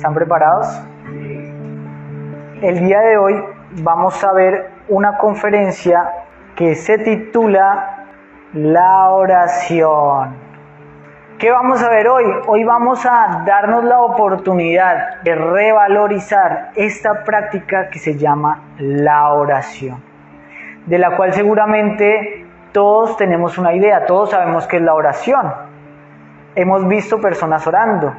¿Están preparados? El día de hoy vamos a ver una conferencia que se titula La oración. ¿Qué vamos a ver hoy? Hoy vamos a darnos la oportunidad de revalorizar esta práctica que se llama la oración, de la cual seguramente todos tenemos una idea, todos sabemos qué es la oración. Hemos visto personas orando.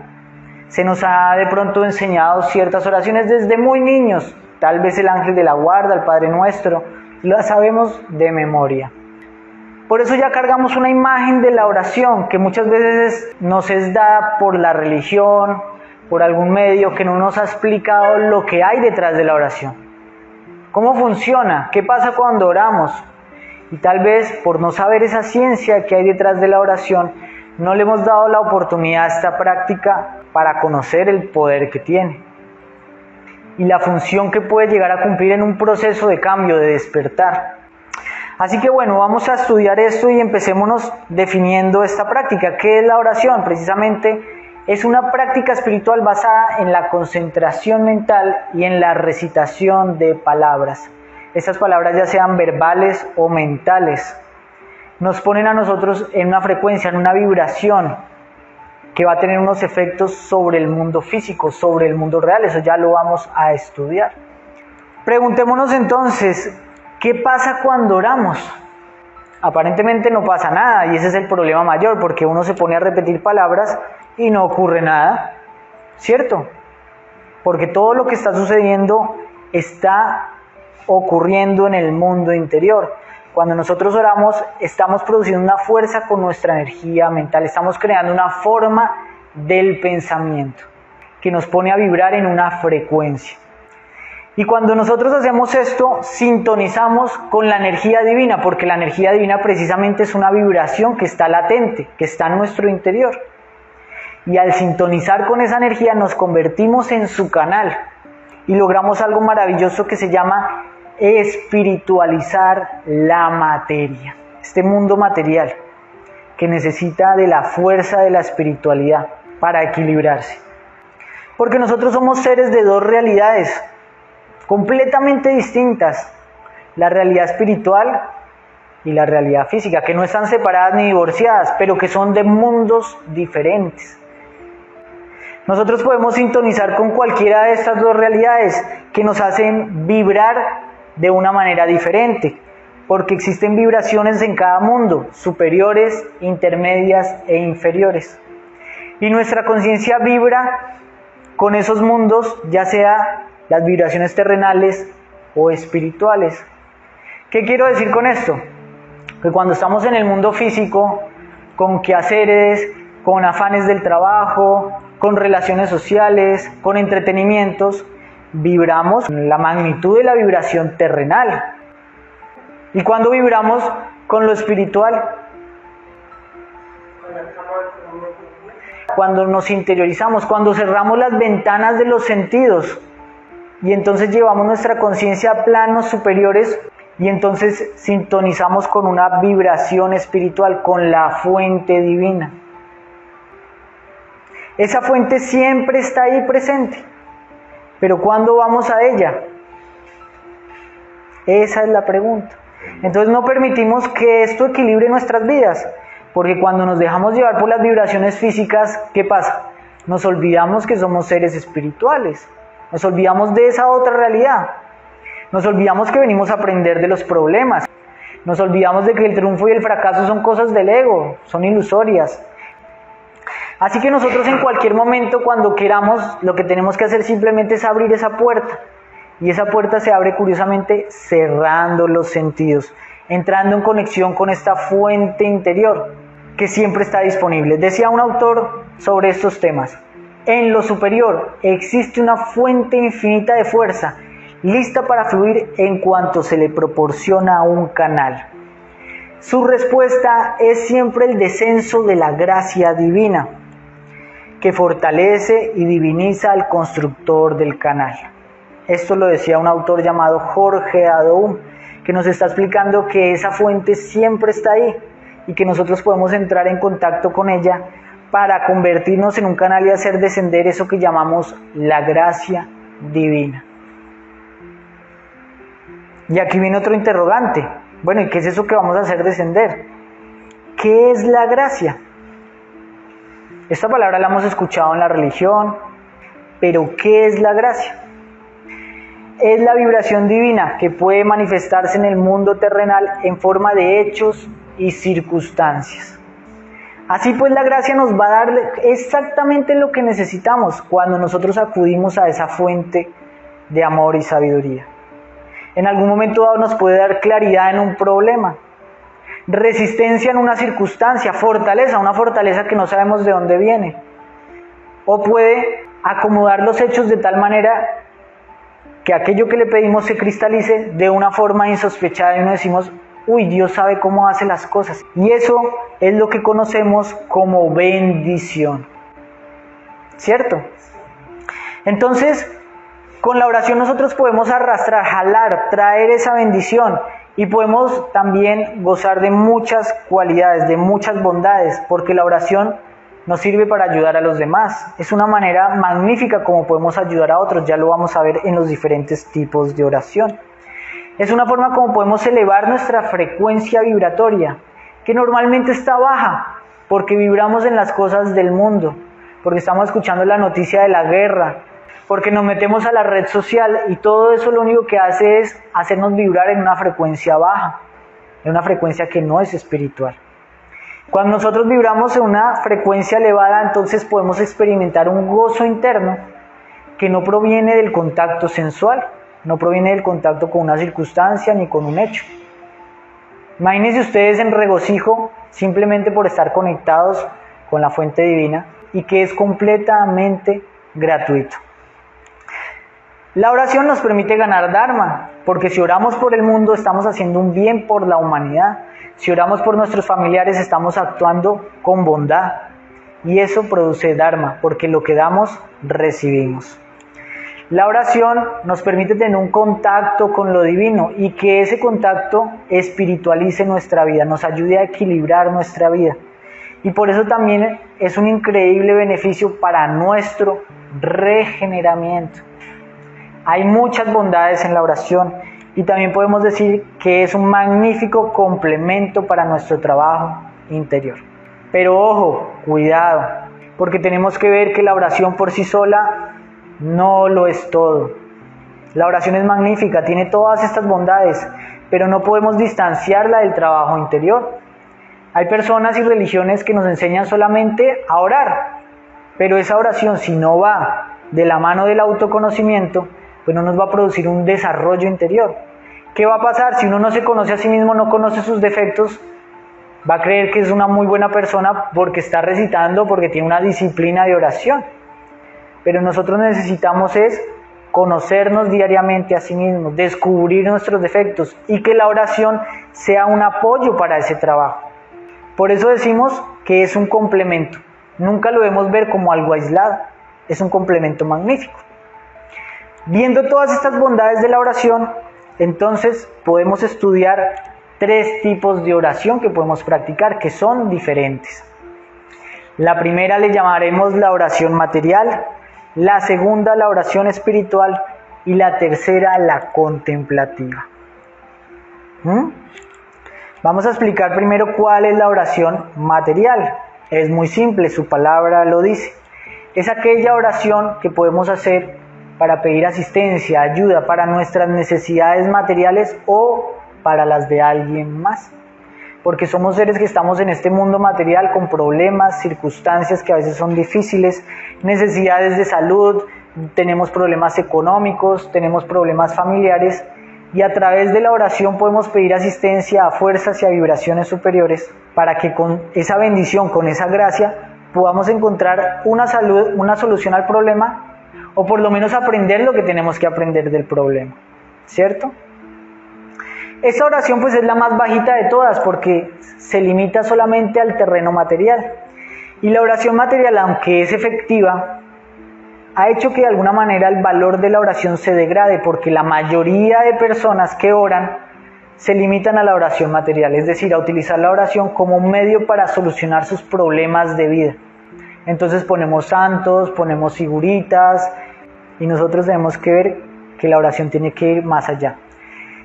Se nos ha de pronto enseñado ciertas oraciones desde muy niños, tal vez el ángel de la guarda, el Padre Nuestro, las sabemos de memoria. Por eso ya cargamos una imagen de la oración que muchas veces nos es dada por la religión, por algún medio que no nos ha explicado lo que hay detrás de la oración. ¿Cómo funciona? ¿Qué pasa cuando oramos? Y tal vez por no saber esa ciencia que hay detrás de la oración, no le hemos dado la oportunidad a esta práctica para conocer el poder que tiene y la función que puede llegar a cumplir en un proceso de cambio, de despertar. Así que bueno, vamos a estudiar esto y empecémonos definiendo esta práctica. ¿Qué es la oración? Precisamente es una práctica espiritual basada en la concentración mental y en la recitación de palabras. Estas palabras, ya sean verbales o mentales, nos ponen a nosotros en una frecuencia, en una vibración que va a tener unos efectos sobre el mundo físico, sobre el mundo real. Eso ya lo vamos a estudiar. Preguntémonos entonces, ¿qué pasa cuando oramos? Aparentemente no pasa nada, y ese es el problema mayor, porque uno se pone a repetir palabras y no ocurre nada, ¿cierto? Porque todo lo que está sucediendo está ocurriendo en el mundo interior. Cuando nosotros oramos, estamos produciendo una fuerza con nuestra energía mental, estamos creando una forma del pensamiento que nos pone a vibrar en una frecuencia. Y cuando nosotros hacemos esto, sintonizamos con la energía divina, porque la energía divina precisamente es una vibración que está latente, que está en nuestro interior. Y al sintonizar con esa energía nos convertimos en su canal y logramos algo maravilloso que se llama espiritualizar la materia, este mundo material que necesita de la fuerza de la espiritualidad para equilibrarse. Porque nosotros somos seres de dos realidades completamente distintas, la realidad espiritual y la realidad física, que no están separadas ni divorciadas, pero que son de mundos diferentes. Nosotros podemos sintonizar con cualquiera de estas dos realidades que nos hacen vibrar de una manera diferente, porque existen vibraciones en cada mundo, superiores, intermedias e inferiores. Y nuestra conciencia vibra con esos mundos, ya sea las vibraciones terrenales o espirituales. ¿Qué quiero decir con esto? Que cuando estamos en el mundo físico, con quehaceres, con afanes del trabajo, con relaciones sociales, con entretenimientos, vibramos la magnitud de la vibración terrenal. Y cuando vibramos con lo espiritual, cuando nos interiorizamos, cuando cerramos las ventanas de los sentidos y entonces llevamos nuestra conciencia a planos superiores y entonces sintonizamos con una vibración espiritual, con la fuente divina. Esa fuente siempre está ahí presente. Pero ¿cuándo vamos a ella? Esa es la pregunta. Entonces no permitimos que esto equilibre nuestras vidas, porque cuando nos dejamos llevar por las vibraciones físicas, ¿qué pasa? Nos olvidamos que somos seres espirituales, nos olvidamos de esa otra realidad, nos olvidamos que venimos a aprender de los problemas, nos olvidamos de que el triunfo y el fracaso son cosas del ego, son ilusorias. Así que nosotros en cualquier momento, cuando queramos, lo que tenemos que hacer simplemente es abrir esa puerta. Y esa puerta se abre curiosamente cerrando los sentidos, entrando en conexión con esta fuente interior que siempre está disponible. Decía un autor sobre estos temas: en lo superior existe una fuente infinita de fuerza, lista para fluir en cuanto se le proporciona un canal. Su respuesta es siempre el descenso de la gracia divina, que fortalece y diviniza al constructor del canal. Esto lo decía un autor llamado Jorge Adoum, que nos está explicando que esa fuente siempre está ahí y que nosotros podemos entrar en contacto con ella para convertirnos en un canal y hacer descender eso que llamamos la gracia divina. Y aquí viene otro interrogante. Bueno, ¿y qué es eso que vamos a hacer descender? ¿Qué es la gracia? Esta palabra la hemos escuchado en la religión, pero ¿qué es la gracia? Es la vibración divina que puede manifestarse en el mundo terrenal en forma de hechos y circunstancias. Así pues, la gracia nos va a dar exactamente lo que necesitamos cuando nosotros acudimos a esa fuente de amor y sabiduría. En algún momento dado nos puede dar claridad en un problema, resistencia en una circunstancia, fortaleza, una fortaleza que no sabemos de dónde viene. O puede acomodar los hechos de tal manera que aquello que le pedimos se cristalice de una forma insospechada y nos decimos, uy, Dios sabe cómo hace las cosas. Y eso es lo que conocemos como bendición. ¿Cierto? Entonces, con la oración nosotros podemos arrastrar, jalar, traer esa bendición y podemos también gozar de muchas cualidades, de muchas bondades, porque la oración nos sirve para ayudar a los demás. Es una manera magnífica como podemos ayudar a otros, ya lo vamos a ver en los diferentes tipos de oración. Es una forma como podemos elevar nuestra frecuencia vibratoria, que normalmente está baja, porque vibramos en las cosas del mundo, porque estamos escuchando la noticia de la guerra, porque nos metemos a la red social y todo eso lo único que hace es hacernos vibrar en una frecuencia baja, en una frecuencia que no es espiritual. Cuando nosotros vibramos en una frecuencia elevada, entonces podemos experimentar un gozo interno que no proviene del contacto sensual, no proviene del contacto con una circunstancia ni con un hecho. Imagínense ustedes en regocijo simplemente por estar conectados con la fuente divina y que es completamente gratuito. La oración nos permite ganar Dharma, porque si oramos por el mundo estamos haciendo un bien por la humanidad. Si oramos por nuestros familiares estamos actuando con bondad. Y eso produce Dharma, porque lo que damos, recibimos. La oración nos permite tener un contacto con lo divino y que ese contacto espiritualice nuestra vida, nos ayude a equilibrar nuestra vida. Y por eso también es un increíble beneficio para nuestro regeneramiento. Hay muchas bondades en la oración y también podemos decir que es un magnífico complemento para nuestro trabajo interior. Pero ojo, cuidado, porque tenemos que ver que la oración por sí sola no lo es todo. La oración es magnífica, tiene todas estas bondades, pero no podemos distanciarla del trabajo interior. Hay personas y religiones que nos enseñan solamente a orar, pero esa oración, si no va de la mano del autoconocimiento, pues no nos va a producir un desarrollo interior. ¿Qué va a pasar? Si uno no se conoce a sí mismo, no conoce sus defectos, va a creer que es una muy buena persona porque está recitando, porque tiene una disciplina de oración. Pero nosotros necesitamos es conocernos diariamente a sí mismos, descubrir nuestros defectos y que la oración sea un apoyo para ese trabajo. Por eso decimos que es un complemento. Nunca lo debemos ver como algo aislado, es un complemento magnífico. Viendo todas estas bondades de la oración, entonces podemos estudiar 3 tipos de oración que podemos practicar, que son diferentes. La primera le llamaremos la oración material, la segunda la oración espiritual y la tercera la contemplativa. Vamos a explicar primero cuál es la oración material. Es muy simple, su palabra lo dice. Es aquella oración que podemos hacer para pedir asistencia, ayuda para nuestras necesidades materiales o para las de alguien más. Porque somos seres que estamos en este mundo material con problemas, circunstancias que a veces son difíciles, necesidades de salud, tenemos problemas económicos, tenemos problemas familiares y a través de la oración podemos pedir asistencia a fuerzas y a vibraciones superiores para que con esa bendición, con esa gracia, podamos encontrar una solución al problema o por lo menos aprender lo que tenemos que aprender del problema, ¿cierto? Esta oración pues es la más bajita de todas porque se limita solamente al terreno material. Y la oración material, aunque es efectiva, ha hecho que de alguna manera el valor de la oración se degrade porque la mayoría de personas que oran se limitan a la oración material, es decir, a utilizar la oración como un medio para solucionar sus problemas de vida. Entonces ponemos santos, ponemos figuritas, y nosotros tenemos que ver que la oración tiene que ir más allá.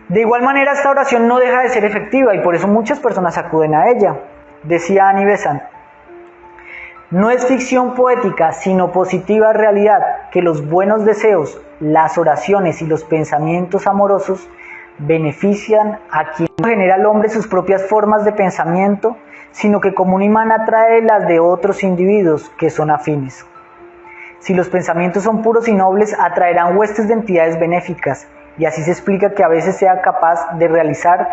De igual manera, esta oración no deja de ser efectiva y por eso muchas personas acuden a ella. Decía Annie Besant: no es ficción poética, sino positiva realidad, que los buenos deseos, las oraciones y los pensamientos amorosos benefician a quien no genera al hombre sus propias formas de pensamiento, sino que como un imán atrae las de otros individuos que son afines. Si los pensamientos son puros y nobles, atraerán huestes de entidades benéficas, y así se explica que a veces sea capaz de realizar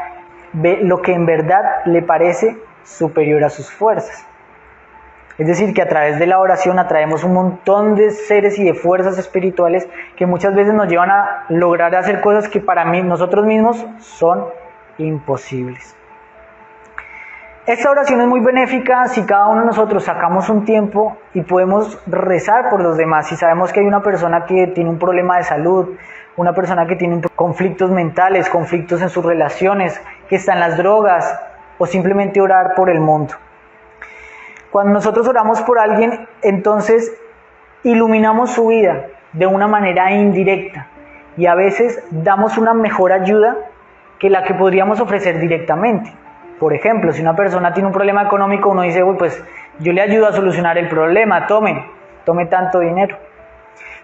lo que en verdad le parece superior a sus fuerzas. Es decir, que a través de la oración atraemos un montón de seres y de fuerzas espirituales que muchas veces nos llevan a lograr hacer cosas que para nosotros mismos son imposibles. Esta oración es muy benéfica si cada uno de nosotros sacamos un tiempo y podemos rezar por los demás. Si sabemos que hay una persona que tiene un problema de salud, una persona que tiene conflictos mentales, conflictos en sus relaciones, que está en las drogas, o simplemente orar por el mundo. Cuando nosotros oramos por alguien, entonces iluminamos su vida de una manera indirecta y a veces damos una mejor ayuda que la que podríamos ofrecer directamente. Por ejemplo, si una persona tiene un problema económico, uno dice, pues yo le ayudo a solucionar el problema, tome tanto dinero.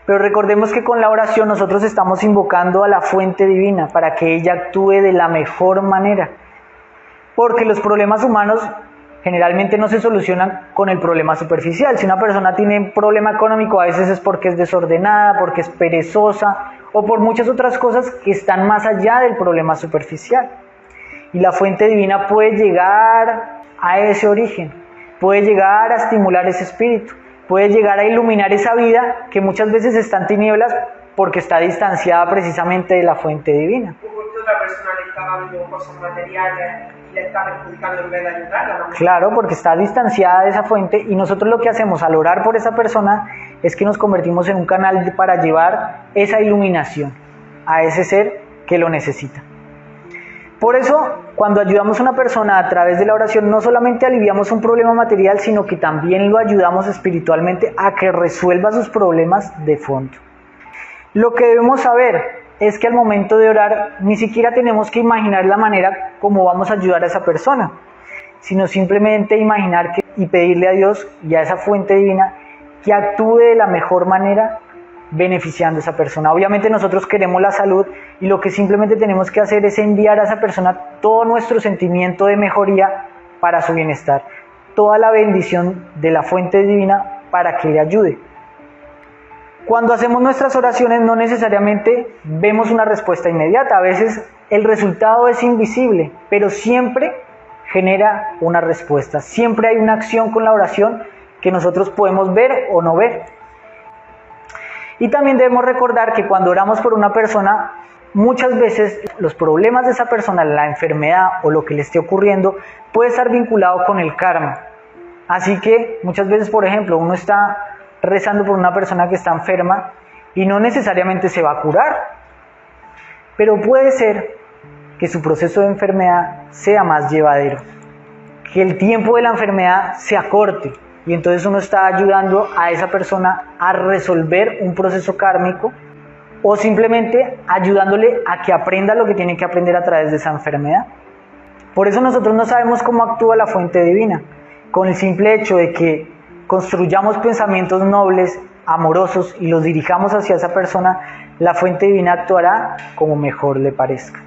Pero recordemos que con la oración nosotros estamos invocando a la fuente divina para que ella actúe de la mejor manera. Porque los problemas humanos generalmente no se solucionan con el problema superficial. Si una persona tiene un problema económico, a veces es porque es desordenada, porque es perezosa o por muchas otras cosas que están más allá del problema superficial. Y la fuente divina puede llegar a ese origen, puede llegar a estimular ese espíritu, puede llegar a iluminar esa vida que muchas veces está en tinieblas porque está distanciada precisamente de la fuente divina. Otra persona le está dando cosas materiales y le está perjudicando en vez de ayudarla, ¿no? Claro, porque está distanciada de esa fuente y nosotros lo que hacemos al orar por esa persona es que nos convertimos en un canal para llevar esa iluminación a ese ser que lo necesita. Por eso, cuando ayudamos a una persona a través de la oración, no solamente aliviamos un problema material, sino que también lo ayudamos espiritualmente a que resuelva sus problemas de fondo. Lo que debemos saber es que al momento de orar ni siquiera tenemos que imaginar la manera como vamos a ayudar a esa persona, sino simplemente imaginar y pedirle a Dios y a esa fuente divina que actúe de la mejor manera beneficiando a esa persona. Obviamente nosotros queremos la salud y lo que simplemente tenemos que hacer es enviar a esa persona todo nuestro sentimiento de mejoría para su bienestar, toda la bendición de la fuente divina para que le ayude. Cuando hacemos nuestras oraciones no necesariamente vemos una respuesta inmediata, a veces el resultado es invisible, pero siempre genera una respuesta, siempre hay una acción con la oración que nosotros podemos ver o no ver. Y también debemos recordar que cuando oramos por una persona, muchas veces los problemas de esa persona, la enfermedad o lo que le esté ocurriendo, puede estar vinculado con el karma. Así que muchas veces, por ejemplo, uno está rezando por una persona que está enferma y no necesariamente se va a curar, pero puede ser que su proceso de enfermedad sea más llevadero, que el tiempo de la enfermedad se acorte. Y entonces uno está ayudando a esa persona a resolver un proceso kármico o simplemente ayudándole a que aprenda lo que tiene que aprender a través de esa enfermedad. Por eso nosotros no sabemos cómo actúa la fuente divina. Con el simple hecho de que construyamos pensamientos nobles, amorosos y los dirijamos hacia esa persona, la fuente divina actuará como mejor le parezca.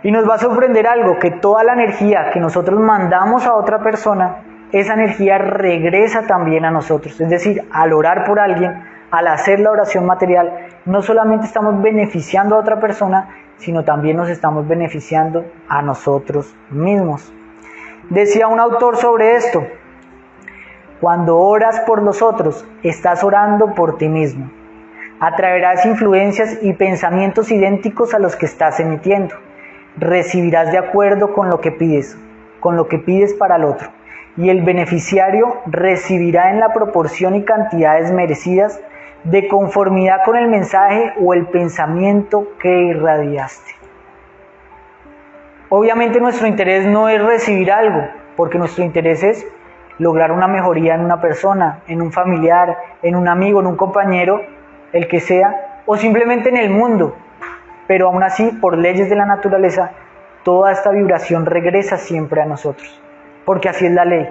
Y nos va a sorprender algo, que toda la energía que nosotros mandamos a otra persona, esa energía regresa también a nosotros. Es decir, al orar por alguien, al hacer la oración material, no solamente estamos beneficiando a otra persona, sino también nos estamos beneficiando a nosotros mismos. Decía un autor sobre esto: cuando oras por los otros, estás orando por ti mismo. Atraerás influencias y pensamientos idénticos a los que estás emitiendo. Recibirás de acuerdo con lo que pides para el otro. Y el beneficiario recibirá en la proporción y cantidades merecidas de conformidad con el mensaje o el pensamiento que irradiaste. Obviamente nuestro interés no es recibir algo, porque nuestro interés es lograr una mejoría en una persona, en un familiar, en un amigo, en un compañero, el que sea, o simplemente en el mundo. Pero aún así, por leyes de la naturaleza, toda esta vibración regresa siempre a nosotros, porque así es la ley,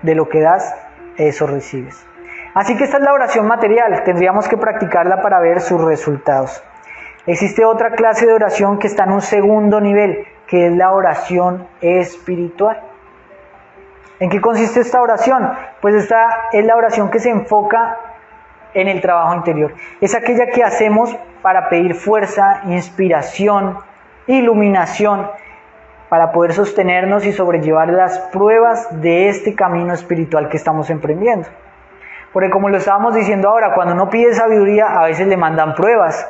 de lo que das, eso recibes. Así que esta es la oración material, tendríamos que practicarla para ver sus resultados. Existe otra clase de oración que está en un segundo nivel, que es la oración espiritual. ¿En qué consiste esta oración? Pues esta es la oración que se enfoca en el trabajo interior. Es aquella que hacemos para pedir fuerza, inspiración, iluminación, para poder sostenernos y sobrellevar las pruebas de este camino espiritual que estamos emprendiendo. Porque como lo estábamos diciendo ahora, cuando uno pide sabiduría, a veces le mandan pruebas,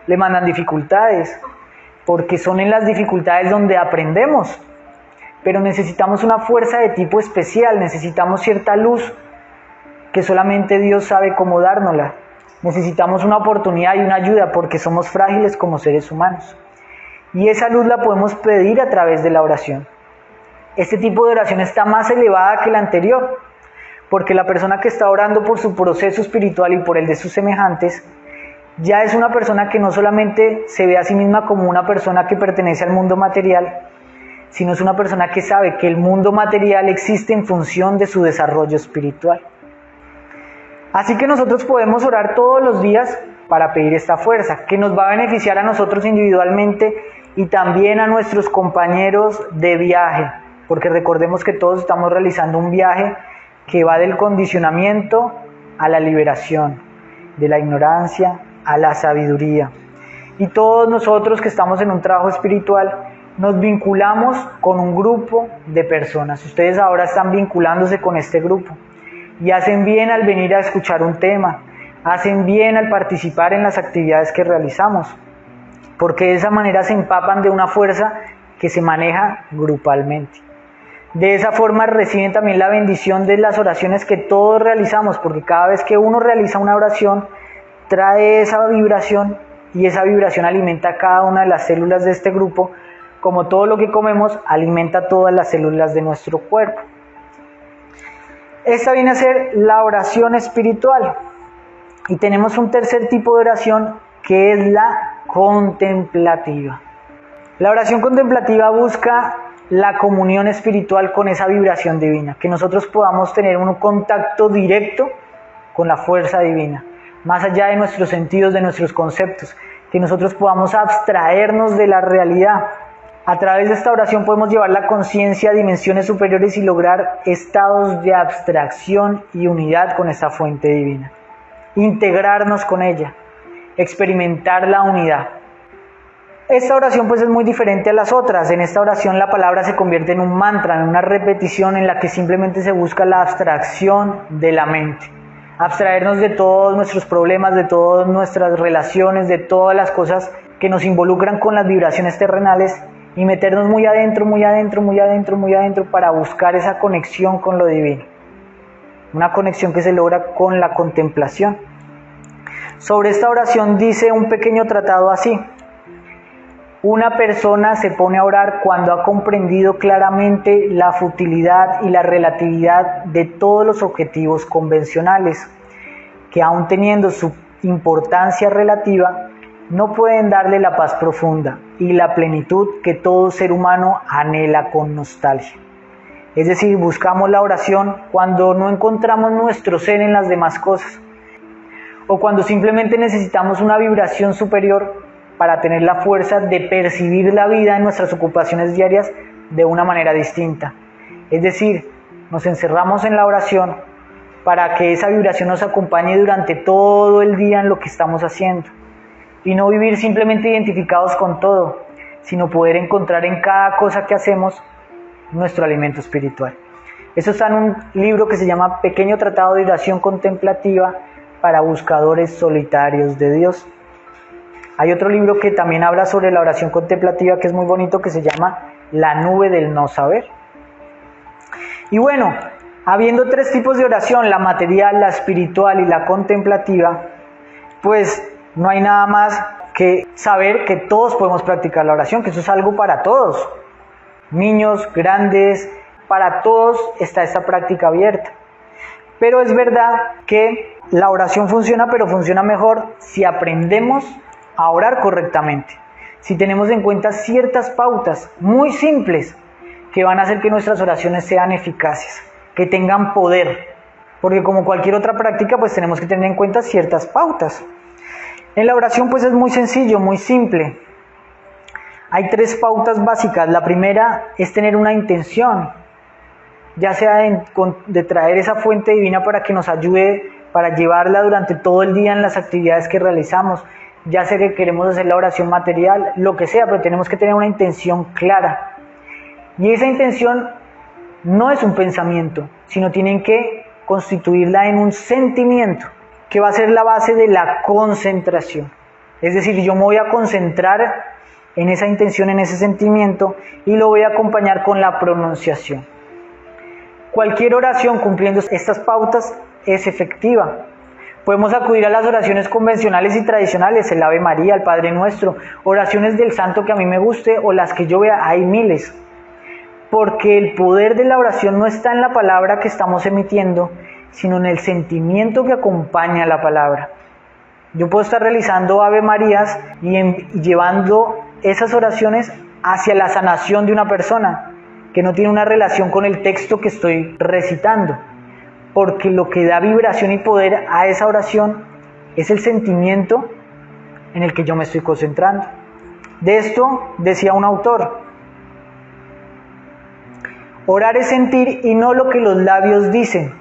le mandan dificultades, porque son en las dificultades donde aprendemos. Pero necesitamos una fuerza de tipo especial, necesitamos cierta luz que solamente Dios sabe cómo dárnosla. Necesitamos una oportunidad y una ayuda porque somos frágiles como seres humanos. Y esa luz la podemos pedir a través de la oración. Este tipo de oración está más elevada que la anterior, porque la persona que está orando por su proceso espiritual y por el de sus semejantes, ya es una persona que no solamente se ve a sí misma como una persona que pertenece al mundo material, sino es una persona que sabe que el mundo material existe en función de su desarrollo espiritual. Así que nosotros podemos orar todos los días para pedir esta fuerza, que nos va a beneficiar a nosotros individualmente y también a nuestros compañeros de viaje, porque recordemos que todos estamos realizando un viaje que va del condicionamiento a la liberación, de la ignorancia a la sabiduría. Y todos nosotros que estamos en un trabajo espiritual nos vinculamos con un grupo de personas. Ustedes ahora están vinculándose con este grupo y hacen bien al venir a escuchar un tema, hacen bien al participar en las actividades que realizamos, porque de esa manera se empapan de una fuerza que se maneja grupalmente. De esa forma reciben también la bendición de las oraciones que todos realizamos, porque cada vez que uno realiza una oración, trae esa vibración y esa vibración alimenta cada una de las células de este grupo, como todo lo que comemos alimenta todas las células de nuestro cuerpo. Esta viene a ser la oración espiritual. Y tenemos un tercer tipo de oración que es la contemplativa. La oración contemplativa busca la comunión espiritual con esa vibración divina, que nosotros podamos tener un contacto directo con la fuerza divina, más allá de nuestros sentidos, de nuestros conceptos, que nosotros podamos abstraernos de la realidad. A través de esta oración podemos llevar la conciencia a dimensiones superiores y lograr estados de abstracción y unidad con esa fuente divina. Integrarnos con ella, experimentar la unidad. Esta oración pues es muy diferente a las otras. En esta oración la palabra se convierte en un mantra, en una repetición en la que simplemente se busca la abstracción de la mente. Abstraernos de todos nuestros problemas, de todas nuestras relaciones, de todas las cosas que nos involucran con las vibraciones terrenales y meternos muy adentro, muy adentro, muy adentro, muy adentro para buscar esa conexión con lo divino. Una conexión que se logra con la contemplación. Sobre esta oración dice un pequeño tratado así: una persona se pone a orar cuando ha comprendido claramente la futilidad y la relatividad de todos los objetivos convencionales, que aun teniendo su importancia relativa, no pueden darle la paz profunda y la plenitud que todo ser humano anhela con nostalgia. Es decir, buscamos la oración cuando no encontramos nuestro ser en las demás cosas, o cuando simplemente necesitamos una vibración superior para tener la fuerza de percibir la vida en nuestras ocupaciones diarias de una manera distinta. Es decir, nos encerramos en la oración para que esa vibración nos acompañe durante todo el día en lo que estamos haciendo. Y no vivir simplemente identificados con todo, sino poder encontrar en cada cosa que hacemos nuestro alimento espiritual. Eso está en un libro que se llama Pequeño Tratado de Oración Contemplativa para Buscadores Solitarios de Dios. Hay otro libro que también habla sobre la oración contemplativa que es muy bonito, que se llama La Nube del No Saber. Y bueno, habiendo tres tipos de oración, la material, la espiritual y la contemplativa, pues no hay nada más que saber que todos podemos practicar la oración, que eso es algo para todos. Niños, grandes, para todos está esta práctica abierta. Pero es verdad que la oración funciona, pero funciona mejor si aprendemos a orar correctamente. Si tenemos en cuenta ciertas pautas muy simples que van a hacer que nuestras oraciones sean eficaces, que tengan poder. Porque como cualquier otra práctica, pues tenemos que tener en cuenta ciertas pautas. En la oración pues es muy sencillo, muy simple. Hay 3 pautas básicas. La primera es tener una intención, ya sea de traer esa fuente divina para que nos ayude, para llevarla durante todo el día en las actividades que realizamos, ya sea que queremos hacer la oración material, lo que sea, pero tenemos que tener una intención clara. Y esa intención no es un pensamiento, sino tienen que constituirla en un sentimiento, que va a ser la base de la concentración. Es decir, yo me voy a concentrar en esa intención, en ese sentimiento, y lo voy a acompañar con la pronunciación. Cualquier oración cumpliendo estas pautas es efectiva. Podemos acudir a las oraciones convencionales y tradicionales, el Ave María, el Padre Nuestro, oraciones del santo que a mí me guste o las que yo vea, hay miles. Porque el poder de la oración no está en la palabra que estamos emitiendo, sino en el sentimiento que acompaña la palabra. Yo puedo estar realizando Ave Marías y llevando esas oraciones hacia la sanación de una persona que no tiene una relación con el texto que estoy recitando, porque lo que da vibración y poder a esa oración es el sentimiento en el que yo me estoy concentrando. De esto decía un autor: orar es sentir y no lo que los labios dicen.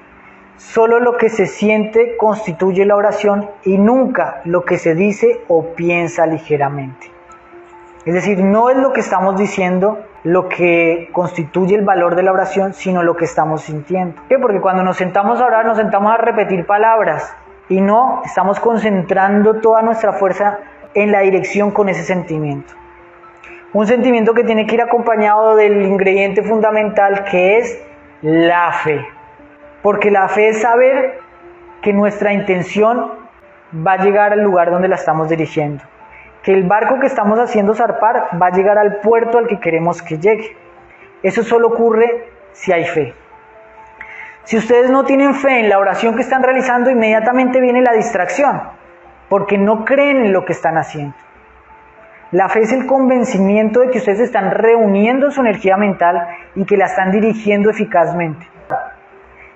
Solo lo que se siente constituye la oración y nunca lo que se dice o piensa ligeramente. Es decir, no es lo que estamos diciendo lo que constituye el valor de la oración, sino lo que estamos sintiendo. ¿Por qué? Porque cuando nos sentamos a orar, nos sentamos a repetir palabras y no estamos concentrando toda nuestra fuerza en la dirección con ese sentimiento. Un sentimiento que tiene que ir acompañado del ingrediente fundamental, que es la fe. Porque la fe es saber que nuestra intención va a llegar al lugar donde la estamos dirigiendo. Que el barco que estamos haciendo zarpar va a llegar al puerto al que queremos que llegue. Eso solo ocurre si hay fe. Si ustedes no tienen fe en la oración que están realizando, inmediatamente viene la distracción, porque no creen en lo que están haciendo. La fe es el convencimiento de que ustedes están reuniendo su energía mental y que la están dirigiendo eficazmente.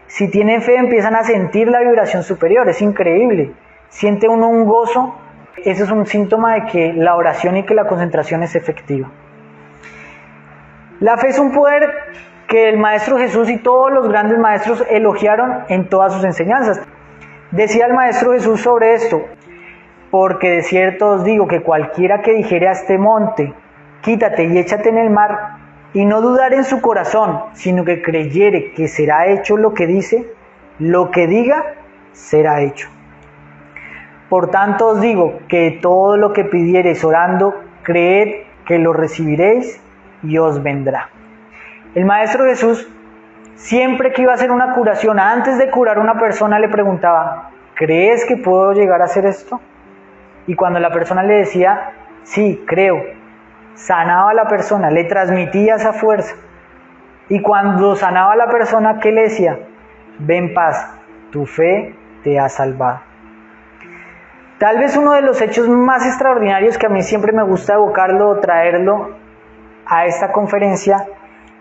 Si tienen fe, empiezan a sentir la vibración superior, es increíble. Siente uno un gozo. Ese es un síntoma de que la oración y que la concentración es efectiva. La fe es un poder que el Maestro Jesús y todos los grandes maestros elogiaron en todas sus enseñanzas. Decía el Maestro Jesús sobre esto: porque de cierto os digo que cualquiera que dijere a este monte, quítate y échate en el mar, y no dudar en su corazón, sino que creyere que será hecho lo que dice, lo que diga, será hecho. Por tanto os digo que todo lo que pidiereis orando, creed que lo recibiréis y os vendrá. El Maestro Jesús, siempre que iba a hacer una curación, antes de curar a una persona, le preguntaba: ¿crees que puedo llegar a hacer esto? Y cuando la persona le decía: sí, creo, sanaba a la persona, le transmitía esa fuerza. Y cuando sanaba a la persona, ¿qué le decía? Ve en paz, tu fe te ha salvado. Tal vez uno de los hechos más extraordinarios que a mí siempre me gusta evocarlo o traerlo a esta conferencia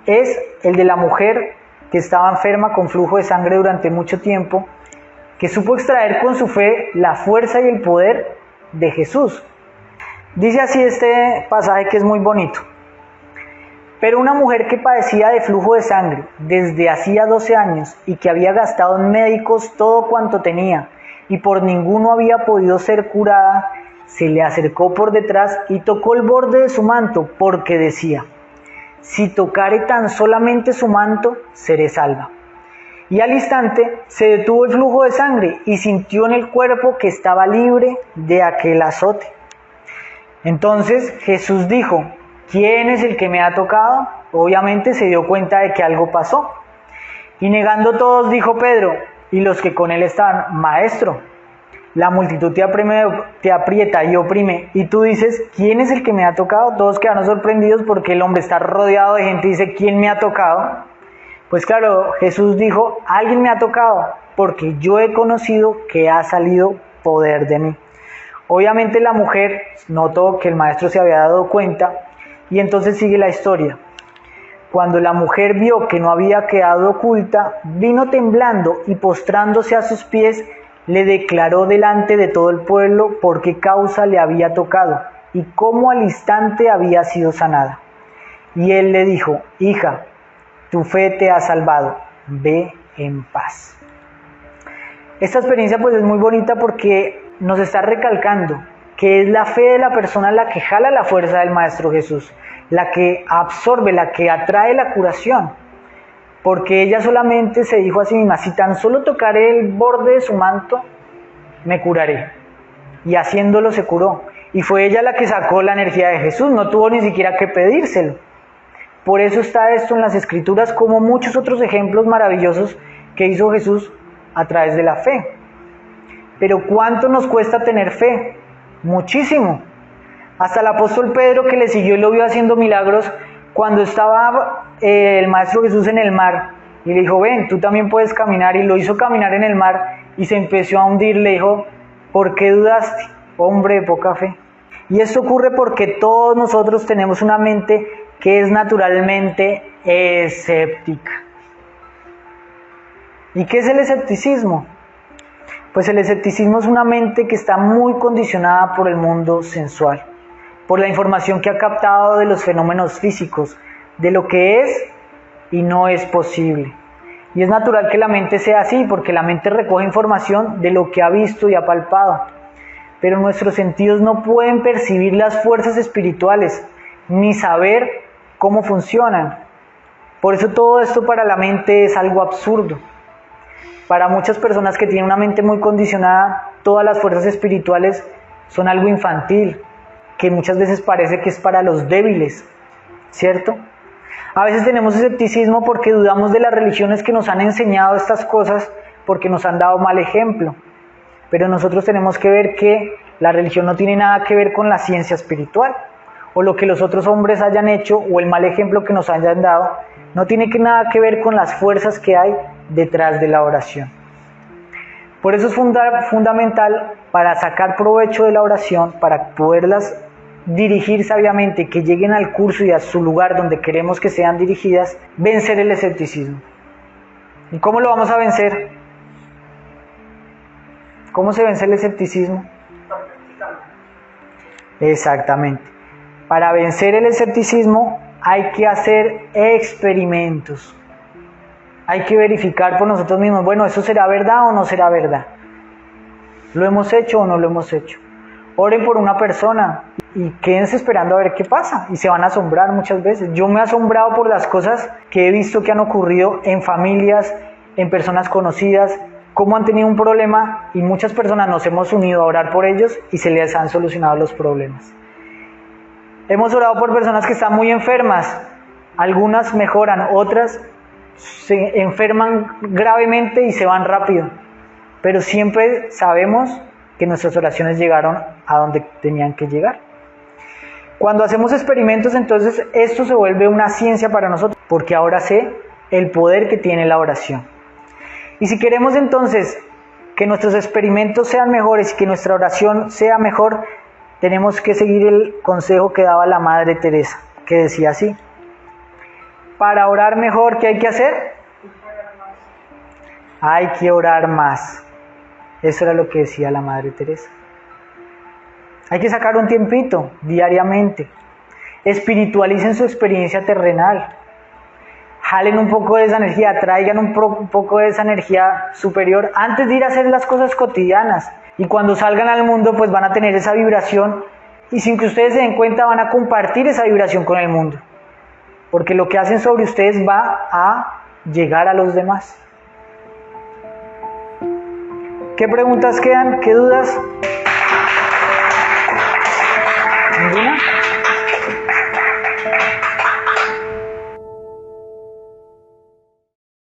es el de la mujer que estaba enferma con flujo de sangre durante mucho tiempo, que supo extraer con su fe la fuerza y el poder de Jesús. Dice así este pasaje que es muy bonito: pero una mujer que padecía de flujo de sangre desde hacía 12 años y que había gastado en médicos todo cuanto tenía y por ninguno había podido ser curada, se le acercó por detrás y tocó el borde de su manto, porque decía: si tocare tan solamente su manto, seré salva. Y al instante se detuvo el flujo de sangre y sintió en el cuerpo que estaba libre de aquel azote. Entonces Jesús dijo: ¿quién es el que me ha tocado? Obviamente se dio cuenta de que algo pasó. Y negando todos, dijo Pedro y los que con él estaban: Maestro, la multitud te aprieta y oprime, y tú dices: ¿quién es el que me ha tocado? Todos quedaron sorprendidos porque el hombre está rodeado de gente y dice: ¿quién me ha tocado? Pues claro, Jesús dijo: alguien me ha tocado. porque yo he conocido que ha salido poder de mí. Obviamente la mujer notó que el maestro se había dado cuenta y entonces sigue la historia. Cuando la mujer vio que no había quedado oculta, vino temblando y postrándose a sus pies, le declaró delante de todo el pueblo por qué causa le había tocado y cómo al instante había sido sanada. Y él le dijo: hija, tu fe te ha salvado, ve en paz. Esta experiencia pues es muy bonita porque nos está recalcando que es la fe de la persona la que jala la fuerza del Maestro Jesús, la que absorbe, la que atrae la curación. Porque ella solamente se dijo a sí misma: si tan solo tocaré el borde de su manto, me curaré. Y haciéndolo se curó. Y fue ella la que sacó la energía de Jesús, no tuvo ni siquiera que pedírselo. Por eso está esto en las Escrituras, como muchos otros ejemplos maravillosos que hizo Jesús a través de la fe. Pero ¿cuánto nos cuesta tener fe? Muchísimo. Hasta el apóstol Pedro, que le siguió y lo vio haciendo milagros, cuando estaba el Maestro Jesús en el mar, y le dijo: ven, tú también puedes caminar, y lo hizo caminar en el mar, y se empezó a hundir. Le dijo: ¿por qué dudaste, hombre de poca fe? Y esto ocurre porque todos nosotros tenemos una mente que es naturalmente escéptica. ¿Y qué es el escepticismo? Pues el escepticismo es una mente que está muy condicionada por el mundo sensual, por la información que ha captado de los fenómenos físicos, de lo que es y no es posible. Y es natural que la mente sea así, porque la mente recoge información de lo que ha visto y ha palpado. Pero nuestros sentidos no pueden percibir las fuerzas espirituales, ni saber cómo funcionan. Por eso todo esto para la mente es algo absurdo. Para muchas personas que tienen una mente muy condicionada, todas las fuerzas espirituales son algo infantil, que muchas veces parece que es para los débiles, ¿cierto? A veces tenemos escepticismo porque dudamos de las religiones que nos han enseñado estas cosas, porque nos han dado mal ejemplo. Pero nosotros tenemos que ver que la religión no tiene nada que ver con la ciencia espiritual, o lo que los otros hombres hayan hecho, o el mal ejemplo que nos hayan dado, no tiene nada que ver con las fuerzas que hay detrás de la oración. Por eso es fundamental, para sacar provecho de la oración, para poderlas dirigir sabiamente, que lleguen al curso y a su lugar donde queremos que sean dirigidas, vencer el escepticismo. ¿Y cómo lo vamos a vencer? ¿Cómo se vence el escepticismo? Exactamente. Para vencer el escepticismo hay que hacer experimentos. Hay que verificar por nosotros mismos: bueno, ¿eso será verdad o no será verdad? ¿Lo hemos hecho o no lo hemos hecho? Oren por una persona y quédense esperando a ver qué pasa, y se van a asombrar muchas veces. Yo me he asombrado por las cosas que he visto que han ocurrido en familias, en personas conocidas, cómo han tenido un problema y muchas personas nos hemos unido a orar por ellos y se les han solucionado los problemas. Hemos orado por personas que están muy enfermas, algunas mejoran, otras se enferman gravemente y se van rápido, pero siempre sabemos que nuestras oraciones llegaron a donde tenían que llegar. Cuando hacemos experimentos, entonces esto se vuelve una ciencia para nosotros, porque ahora sé el poder que tiene la oración. Y si queremos entonces que nuestros experimentos sean mejores y que nuestra oración sea mejor, tenemos que seguir el consejo que daba la Madre Teresa, que decía así: para orar mejor, ¿qué hay que hacer? Hay que orar más. Eso era lo que decía la Madre Teresa. Hay que sacar un tiempito diariamente. Espiritualicen su experiencia terrenal. Jalen un poco de esa energía, traigan un poco de esa energía superior antes de ir a hacer las cosas cotidianas. Y cuando salgan al mundo, pues van a tener esa vibración, y sin que ustedes se den cuenta van a compartir esa vibración con el mundo. Porque lo que hacen sobre ustedes va a llegar a los demás. ¿Qué preguntas quedan? ¿Qué dudas? ¿Ninguna?